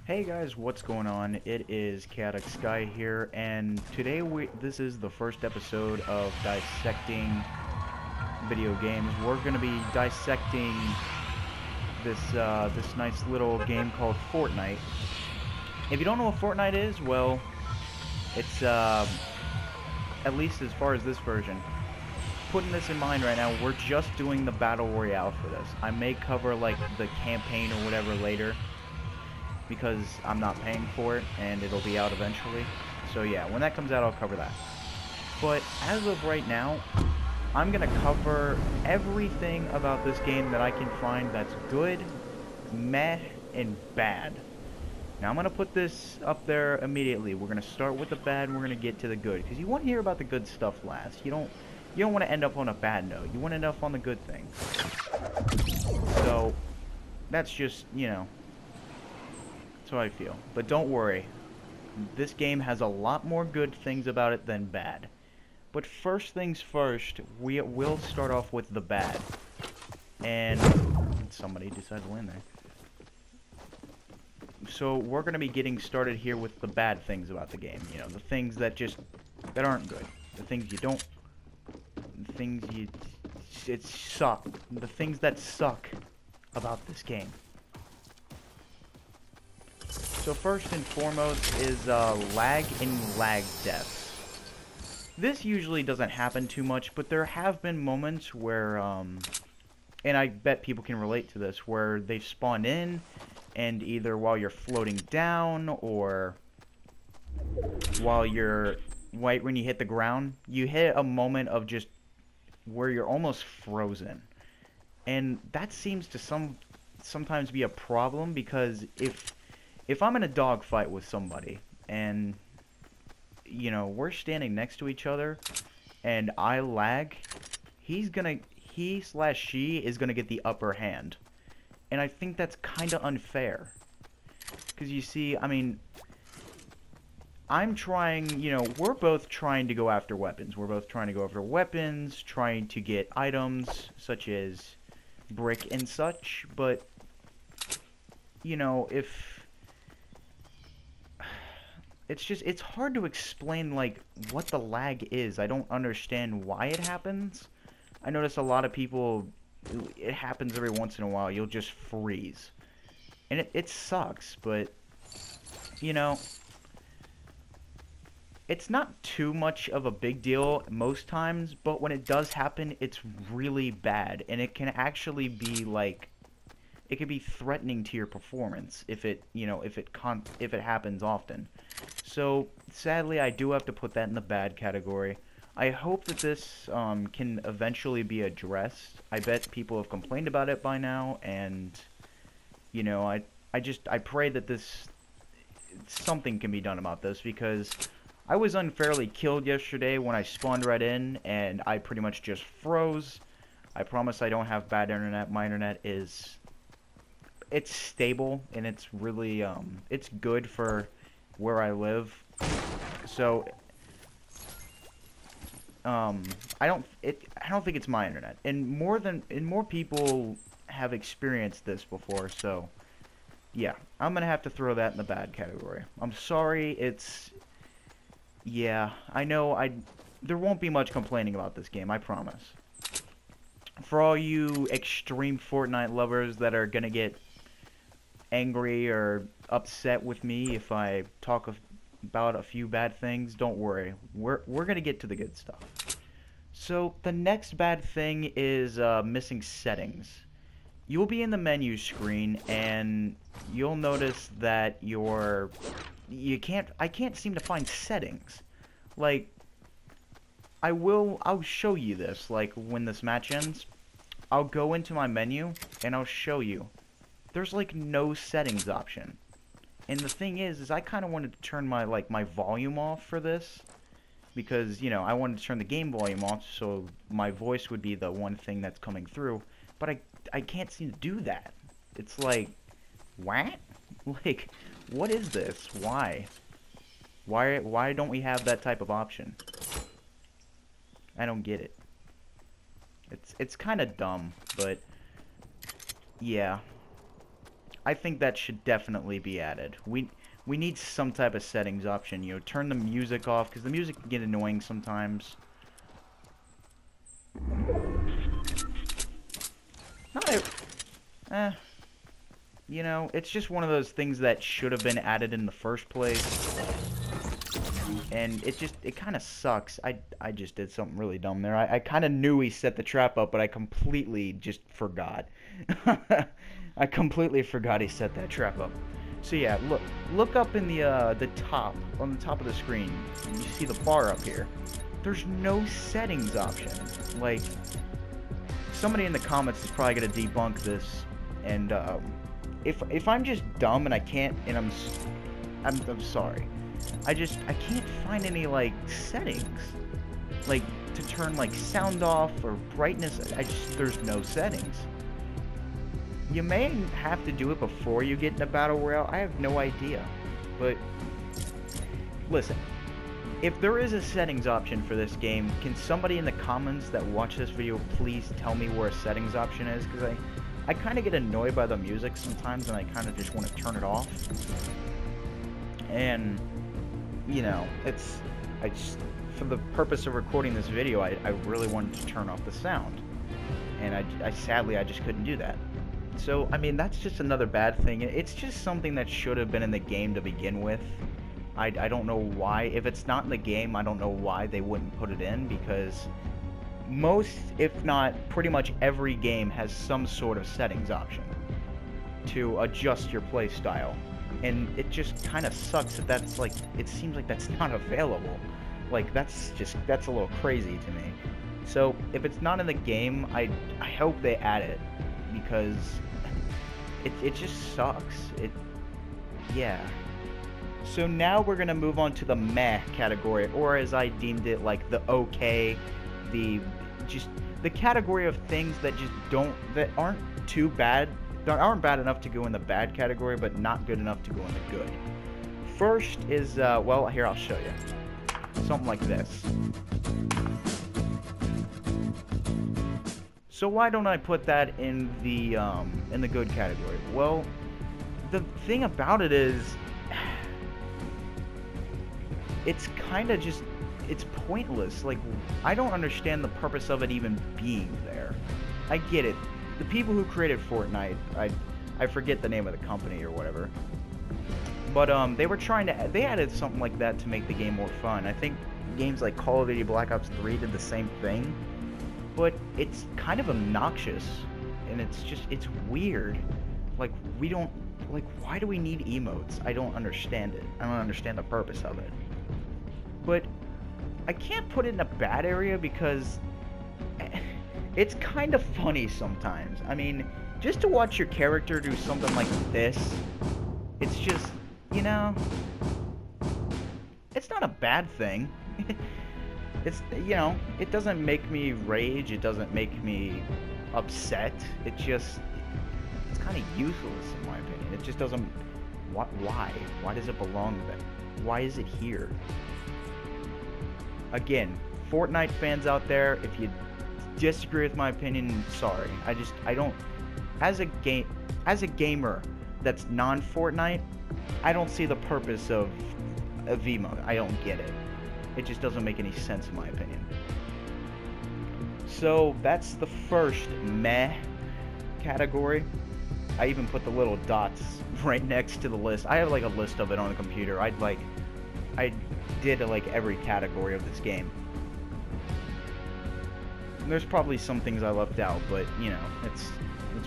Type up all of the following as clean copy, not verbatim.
Hey guys, what's going on? It is Chaotic Sky here, and today this is the first episode of dissecting video games. We're gonna be dissecting this nice little game called Fortnite. If you don't know what Fortnite is, well, it's at least as far as this version. Putting this in mind right now, we're just doing the Battle Royale for this. I may cover like the campaign or whatever later, because I'm not paying for it and it'll be out eventually. So yeah, when that comes out I'll cover that. But as of right now, I'm gonna cover everything about this game that I can find that's good, meh, and bad. Now I'm gonna put this up there immediately. We're gonna start with the bad and we're gonna get to the good, because you want to hear about the good stuff last. You don't want to end up on a bad note. You want to end up on the good thing. So that's just, that's how I feel. But don't worry, this game has a lot more good things about it than bad. But first things first, we will start off with the bad. And somebody decided to land there. So we're going to be getting started here with the bad things about the game. You know, the things that aren't good. The things you don't, it suck. The things that suck about this game. So first and foremost is lag and lag deaths. This usually doesn't happen too much, but there have been moments where, and I bet people can relate to this, where they've spawned in, and either while you're floating down, or while when you hit the ground, you hit a moment of just where you're almost frozen. And that seems to sometimes be a problem, because if I'm in a dogfight with somebody, and, we're standing next to each other, and I lag, he/she is gonna get the upper hand. And I think that's kinda unfair. Because you see, I mean, I'm trying, we're both trying to go after weapons. We're both trying to go after weapons, trying to get items, such as brick and such, but, if... it's hard to explain, like, what the lag is. I don't understand why it happens. I notice a lot of people, it happens every once in a while. You'll just freeze. And it sucks, but, it's not too much of a big deal most times, but when it does happen, it's really bad. And it can actually be, like, it could be threatening to your performance if it happens often. So sadly, I do have to put that in the bad category. I hope that this can eventually be addressed. I bet people have complained about it by now, and I pray that something can be done about this, because I was unfairly killed yesterday when I spawned right in, and I pretty much just froze. I promise I don't have bad internet. My internet it's stable, and it's really it's good for where I live. So I don't think it's my internet, and more people have experienced this before. So yeah, I'm gonna have to throw that in the bad category. I'm sorry. Yeah, I know there won't be much complaining about this game, I promise. For all you extreme Fortnite lovers that are gonna get angry or upset with me if I talk about a few bad things, don't worry. We're gonna get to the good stuff. So the next bad thing is missing settings. You'll be in the menu screen, and you'll notice that I can't seem to find settings. Like, I'll show you this, like, when this match ends. I'll go into my menu, and I'll show you. There's, like, no settings option. And the thing is I kind of wanted to turn my volume off for this. Because, I wanted to turn the game volume off so my voice would be the one thing that's coming through. But I can't seem to do that. It's like, what? Like, what is this? Why? Why don't we have that type of option? I don't get it. It's kind of dumb, but yeah. I think that should definitely be added. We need some type of settings option. You know, turn the music off because the music can get annoying sometimes. You know, it's just one of those things that should have been added in the first place. And it kind of sucks. I just did something really dumb there. I kind of knew he set the trap up, but I completely just forgot. I completely forgot he set that trap up. So yeah, look up in the top, on the top of the screen. You see the bar up here. There's no settings option. Like, somebody in the comments is probably gonna debunk this. And if I'm just dumb and I can't, and I'm sorry. I can't find any, like, settings. Like, to turn, like, sound off or brightness. There's no settings. You may have to do it before you get into Battle Royale. I have no idea. But, listen. If there is a settings option for this game, can somebody in the comments that watch this video please tell me where a settings option is? Because I kind of get annoyed by the music sometimes, and I kind of just want to turn it off. And, you know, for the purpose of recording this video, I really wanted to turn off the sound. And sadly, I just couldn't do that. So, I mean, that's just another bad thing. It's just something that should have been in the game to begin with. I don't know why. If it's not in the game, I don't know why they wouldn't put it in, because most, if not pretty much every game has some sort of settings option to adjust your play style. And it just kind of sucks that that's, like, it seems like that's not available. Like, that's a little crazy to me. So, if it's not in the game, I hope they add it, because it just sucks. Yeah. So now we're gonna move on to the meh category, or as I deemed it, like the okay, the category of things that that aren't too bad, that aren't bad enough to go in the bad category, but not good enough to go in the good. First is, well, here, I'll show you. Something like this. So why don't I put that in the good category? Well, the thing about it is, it's kind of just, it's pointless. Like, I don't understand the purpose of it even being there. I get it. The people who created Fortnite, I forget the name of the company or whatever, but they added something like that to make the game more fun. I think games like Call of Duty Black Ops 3 did the same thing, but it's kind of obnoxious, and it's weird. Like, why do we need emotes? I don't understand it. I don't understand the purpose of it. But I can't put it in a bad area because it's kind of funny sometimes. I mean, just to watch your character do something like this, it's just, you know, it's not a bad thing. It's, you know, it doesn't make me rage, it doesn't make me upset, it's kind of useless in my opinion. It just doesn't, why? Why does it belong there? Why is it here? Again, Fortnite fans out there, if you disagree with my opinion, sorry. I don't, as a gamer that's non-Fortnite, I don't see the purpose of emote. I don't get it. It just doesn't make any sense in my opinion. So that's the first meh category. I even put the little dots right next to the list. I have like a list of it on the computer. I did like every category of this game. There's probably some things I left out, but you know, it's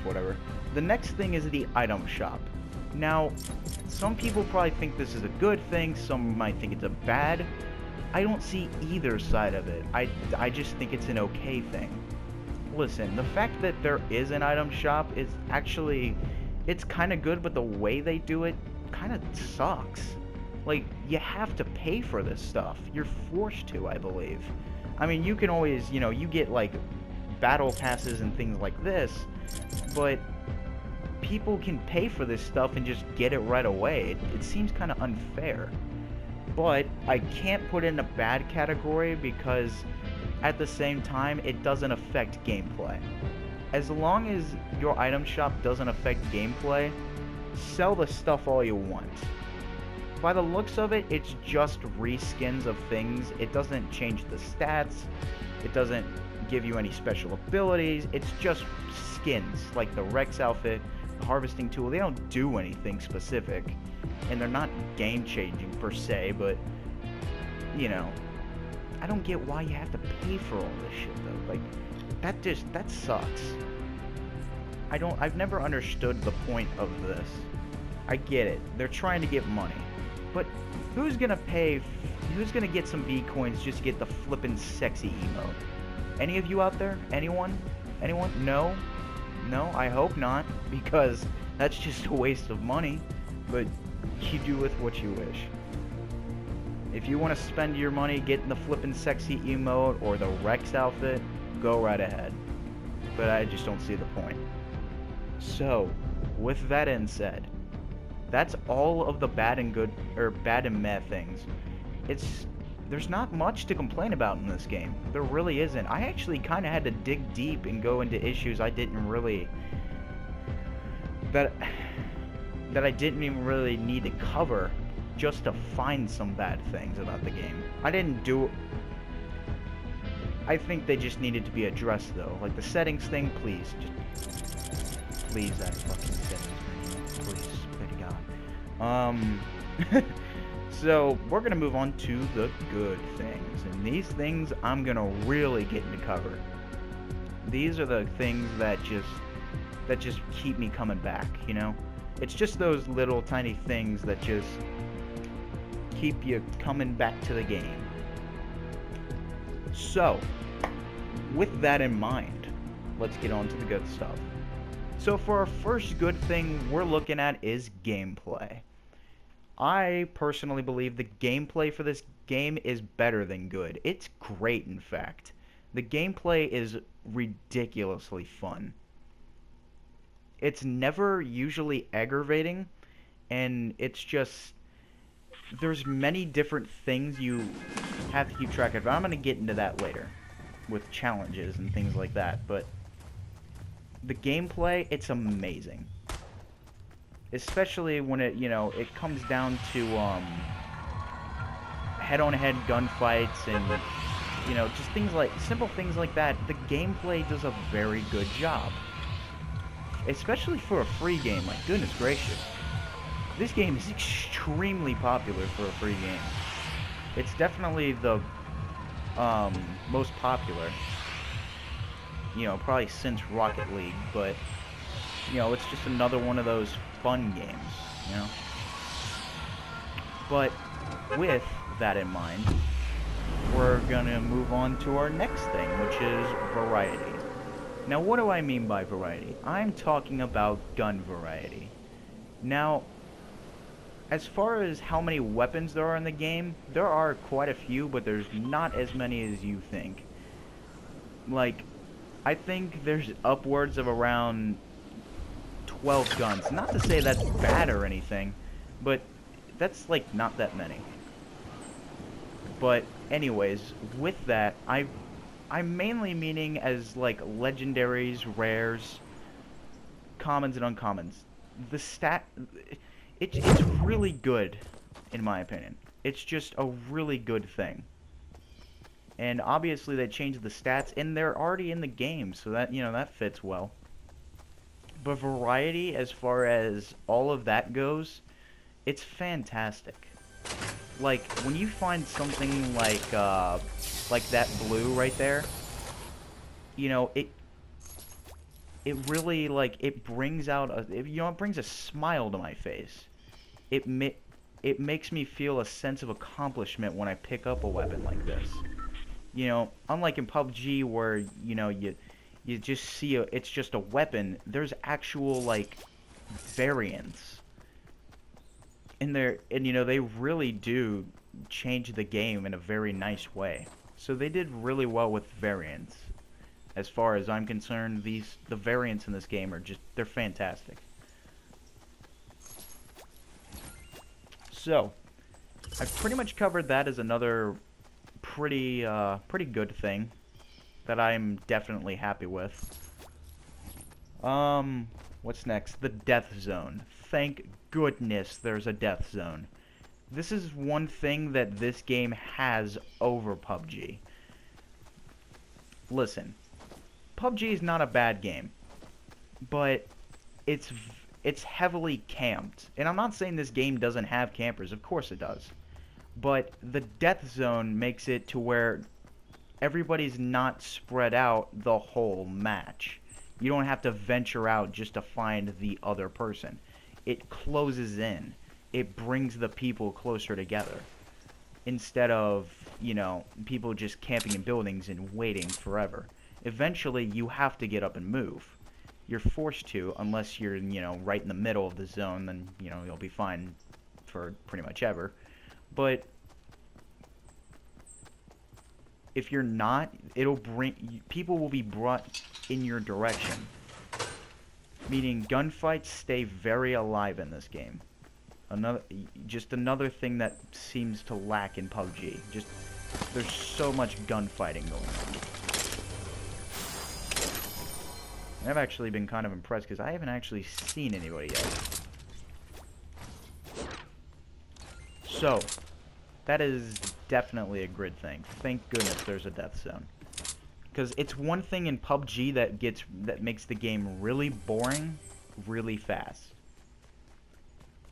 whatever. The next thing is the item shop. Now, some people probably think this is a good thing, some might think it's a bad. I don't see either side of it. I just think it's an okay thing. Listen, the fact that there is an item shop is actually, it's kind of good, but the way they do it kind of sucks. Like, you have to pay for this stuff. You're forced to, I believe. I mean, you can always, you know, you get like battle passes and things like this, but people can pay for this stuff and just get it right away. It seems kind of unfair. But I can't put it in a bad category because at the same time, it doesn't affect gameplay. As long as your item shop doesn't affect gameplay, sell the stuff all you want. By the looks of it, it's just reskins of things. It doesn't change the stats. It doesn't give you any special abilities. It's just skins, like the Rex outfit, the harvesting tool. They don't do anything specific, and they're not game-changing per se, but, you know, I don't get why you have to pay for all this shit, though. Like, that sucks. I've never understood the point of this. I get it. They're trying to get money. But who's gonna pay, who's gonna get some V-coins just to get the flippin' sexy emote? Any of you out there? Anyone? Anyone? No? No? I hope not, because that's just a waste of money. But you do with what you wish. If you want to spend your money getting the flippin' sexy emote or the Rex outfit, go right ahead. But I just don't see the point. So, with that in said, that's all of the bad and good, or bad and meh things. There's not much to complain about in this game. There really isn't. I actually kind of had to dig deep and go into issues I didn't really, that I didn't even really need to cover just to find some bad things about the game. I think they just needed to be addressed though. Like the settings thing, please, please that fucking settings menu, please. So we're gonna move on to the good things, and these things I'm gonna really get into cover. These are the things that just keep me coming back, you know? It's just those little tiny things that just keep you coming back to the game. So, with that in mind, let's get on to the good stuff. So for our first good thing we're looking at is gameplay. I personally believe the gameplay for this game is better than good. It's great, in fact. The gameplay is ridiculously fun. It's never usually aggravating, and it's just, there's many different things you have to keep track of. I'm going to get into that later with challenges and things like that, but the gameplay, it's amazing. Especially when it, you know, it comes down to head-on-head gunfights and, you know, just things like, simple things like that. The gameplay does a very good job. Especially for a free game, like, goodness gracious. This game is extremely popular for a free game. It's definitely the most popular, you know, probably since Rocket League, but, you know, it's just another one of those fun games, you know? But with that in mind, we're gonna move on to our next thing, which is variety. Now, what do I mean by variety? I'm talking about gun variety. Now, as far as how many weapons there are in the game, there are quite a few, but there's not as many as you think. Like, I think there's upwards of around 12 guns. Not to say that's bad or anything, but that's, like, not that many. But, anyways, with that, I'm mainly meaning as, like, legendaries, rares, commons, and uncommons. The stat... It's really good, in my opinion. It's just a really good thing. And obviously they changed the stats, and they're already in the game, so that, you know, that fits well. But variety, as far as all of that goes, it's fantastic. Like, when you find something like that blue right there, you know, it really, like, it brings out it brings a smile to my face. It makes me feel a sense of accomplishment when I pick up a weapon like this. You know, unlike in PUBG where, you know, you just see it's just a weapon, there's actual, like, variants. And you know, they really do change the game in a very nice way. So they did really well with variants. As far as I'm concerned, the variants in this game are they're fantastic. So, I've pretty much covered that as another pretty good thing that I'm definitely happy with. What's next? The death zone. thank goodness there's a death zone. This is one thing that this game has over PUBG. Listen, PUBG is not a bad game, but it's heavily camped. And I'm not saying this game doesn't have campers, of course it does. But the death zone makes it to where everybody's not spread out the whole match. You don't have to venture out just to find the other person. It closes in. It brings the people closer together. Instead of, you know, people just camping in buildings and waiting forever. Eventually, you have to get up and move. You're forced to, unless you're, you know, right in the middle of the zone, then, you know, you'll be fine for pretty much ever. But if you're not, people will be brought in your direction. Meaning gunfights stay very alive in this game. Just another thing that seems to lack in PUBG. Just, there's so much gunfighting going on. And I've actually been kind of impressed because I haven't actually seen anybody yet. So, that is definitely a good thing. Thank goodness there's a death zone. Because it's one thing in PUBG that makes the game really boring, really fast.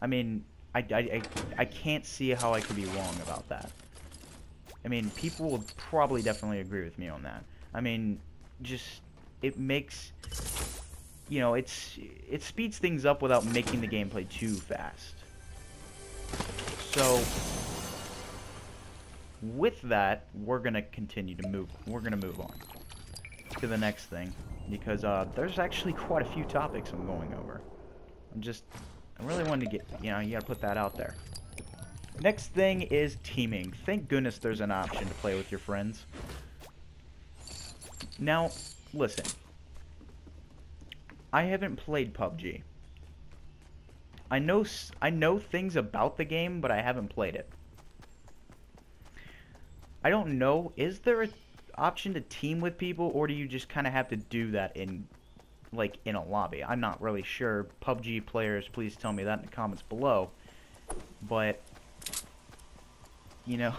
I mean, I can't see how I could be wrong about that. I mean, people will probably definitely agree with me on that. I mean, just, it makes, you know, it speeds things up without making the gameplay too fast. So, with that, we're gonna continue to move. We're gonna move on to the next thing, because there's actually quite a few topics I'm going over. I really wanted to get, you know, you gotta put that out there. Next thing is teaming. Thank goodness there's an option to play with your friends. Now, listen. I haven't played PUBG. I know things about the game, but I haven't played it. I don't know, is there an option to team with people, or do you just kind of have to do that in a lobby? I'm not really sure. PUBG players, please tell me that in the comments below. But, you know,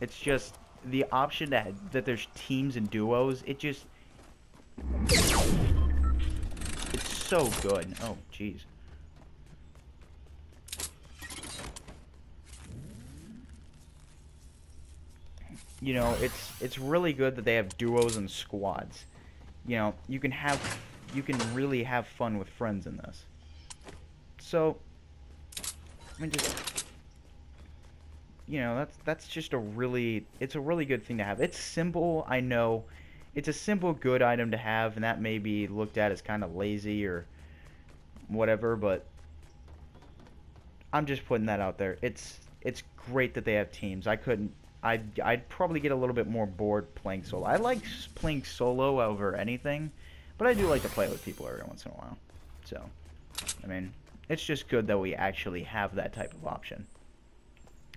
it's just the option that there's teams and duos, it's so good. Oh, jeez. You know, it's really good that they have duos and squads. You know, you can really have fun with friends in this. So, I mean, just, you know, that's just it's a really good thing to have. It's simple, I know. It's a simple, good item to have, and that may be looked at as kind of lazy or whatever, but I'm just putting that out there. It's great that they have teams. I'd probably get a little bit more bored playing solo. I like playing solo over anything, but I do like to play with people every once in a while. So, I mean, it's just good that we actually have that type of option.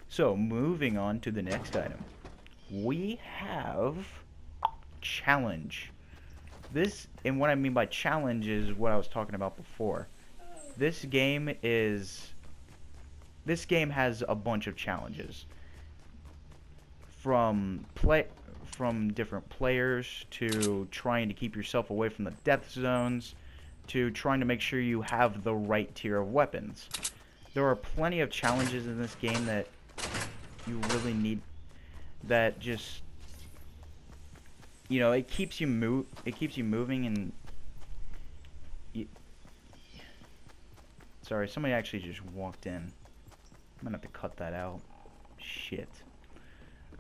So, moving on to the next item. We have challenge. This, and what I mean by challenge is what I was talking about before. This game has a bunch of challenges. From different players, to trying to keep yourself away from the death zones, to trying to make sure you have the right tier of weapons. There are plenty of challenges in this game that you really need, that just, you know, it keeps you moving, and sorry, somebody actually just walked in. I'm gonna have to cut that out. Shit.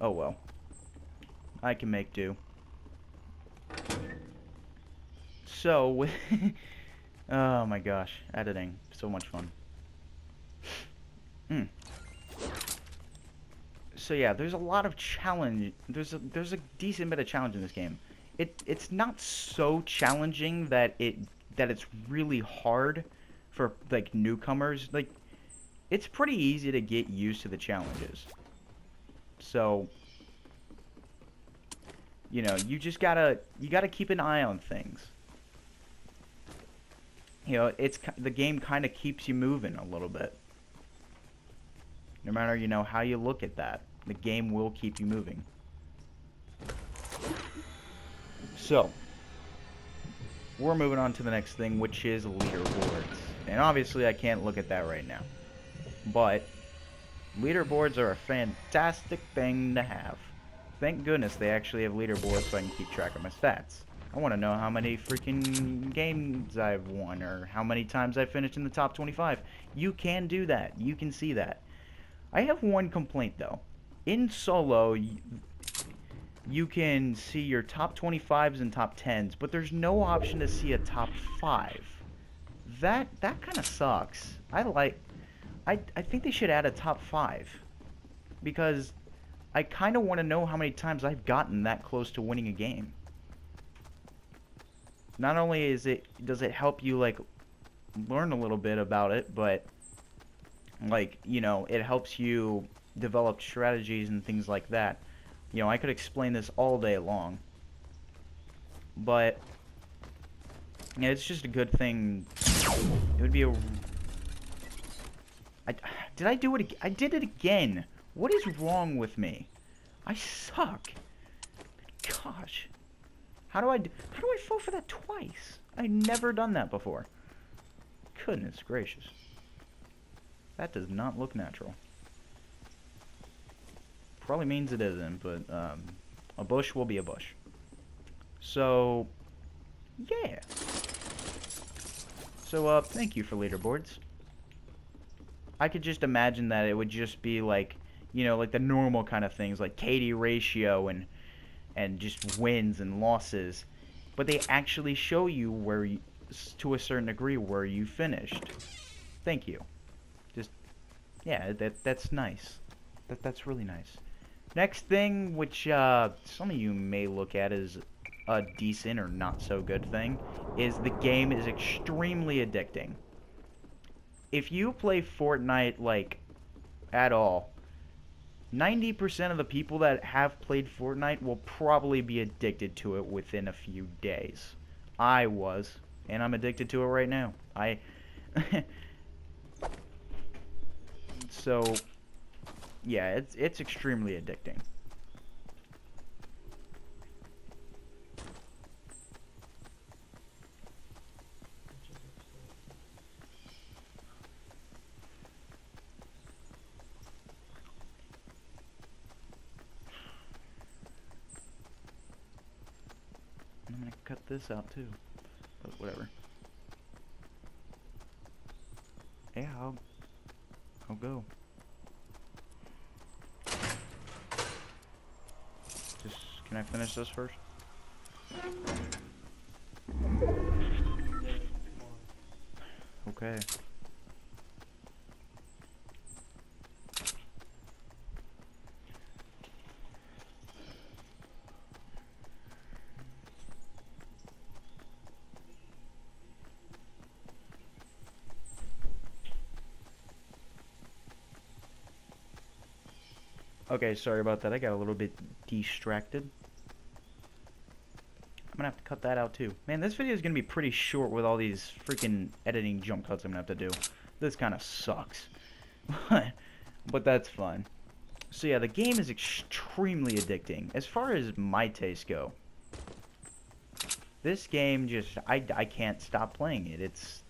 Oh well. I can make do. So, oh my gosh, editing, so much fun. So yeah, there's a lot of challenge. There's a decent bit of challenge in this game. It's not so challenging that it's really hard for like newcomers. Like, it's pretty easy to get used to the challenges. So, you know, you gotta keep an eye on things. you know, the game kind of keeps you moving a little bit. No matter, you know, how you look at that, the game will keep you moving. So, we're moving on to the next thing, which is leaderboards. And obviously I can't look at that right now. But leaderboards are a fantastic thing to have. Thank goodness they actually have leaderboards so I can keep track of my stats. I want to know how many freaking games I've won or how many times I finished in the top 25. You can do that. You can see that. I have one complaint though. In solo, you can see your top 25s and top 10s, but there's no option to see a top 5. That kind of sucks. I think they should add a top 5 because I kind of want to know how many times I've gotten that close to winning a game. Not only does it help you like learn a little bit about it, but like, you know, it helps you develop strategies and things like that. You know, I could explain this all day long, but yeah, it's just a good thing. It would be a... did I do it again? I did it again. What is wrong with me? I suck. Gosh. How do I fall for that twice? I've never done that before. Goodness gracious. That does not look natural. Probably means it isn't, but a bush will be a bush. So, yeah. So, thank you for leaderboards. I could just imagine that it would just be like, you know, like the normal kind of things, like KD ratio and just wins and losses. But they actually show you where you, to a certain degree, where you finished. Thank you. Just, yeah, that's nice. That's really nice. Next thing, which some of you may look at as a decent or not so good thing, is the game is extremely addicting. If you play Fortnite, like, at all, 90% of the people that have played Fortnite will probably be addicted to it within a few days. I was, and I'm addicted to it right now. So, yeah, it's extremely addicting. I'm gonna cut this out too, but whatever. Yeah, I'll go. Just, can I finish this first? Okay. Okay, sorry about that. I got a little bit distracted. I'm gonna have to cut that out too. Man, this video is gonna be pretty short with all these freaking editing jump cuts I'm gonna have to do. This kind of sucks. But that's fine. So yeah, the game is extremely addicting. As far as my tastes go, this game just, I can't stop playing it.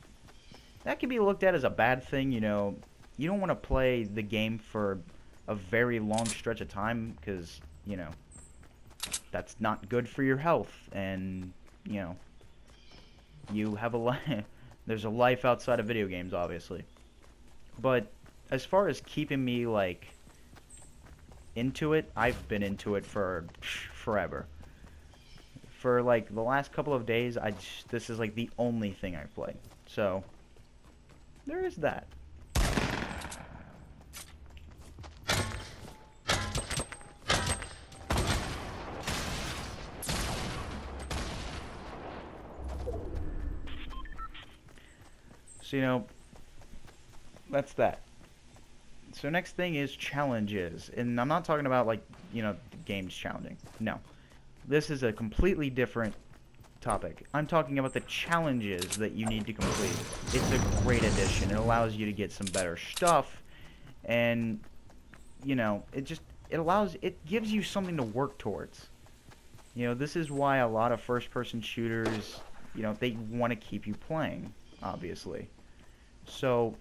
That can be looked at as a bad thing, you know. You don't want to play the game for a very long stretch of time because, you know, that's not good for your health, and, you know, you have a life. There's a life outside of video games, obviously. But as far as keeping me, like, into it, I've been into it for forever. For, like, the last couple of days, this is, like, the only thing I play. So, there is that. So, you know, that's that. So next thing is challenges. And I'm not talking about, like, you know, the game's challenging. No. This is a completely different topic. I'm talking about the challenges that you need to complete. It's a great addition. It allows you to get some better stuff, and you know, it gives you something to work towards. You know, this is why a lot of first-person shooters, you know, they want to keep you playing, obviously. So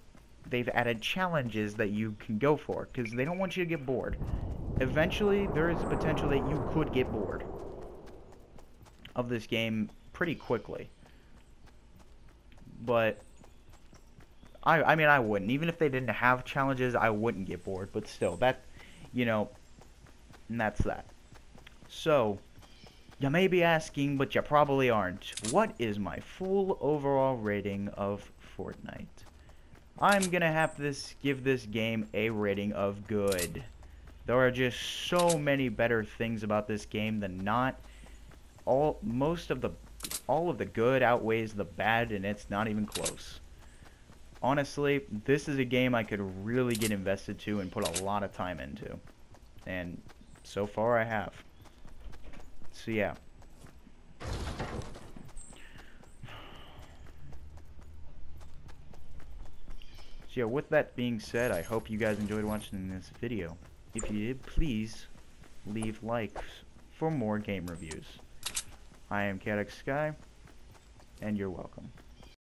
they've added challenges that you can go for, because they don't want you to get bored. Eventually, there is a potential that you could get bored of this game pretty quickly. But I mean, I wouldn't. Even if they didn't have challenges, I wouldn't get bored. But still, that, you know, and that's that. So, you may be asking, but you probably aren't, what is my full overall rating of Fortnite? I'm gonna have to give this game a rating of good. There are just so many better things about this game than not. All of the good outweighs the bad, and it's not even close. Honestly, this is a game I could really get invested to and put a lot of time into. And so far I have. So yeah. So yeah, with that being said, I hope you guys enjoyed watching this video. If you did, please leave likes for more game reviews. I am Chaotic Sky, and you're welcome.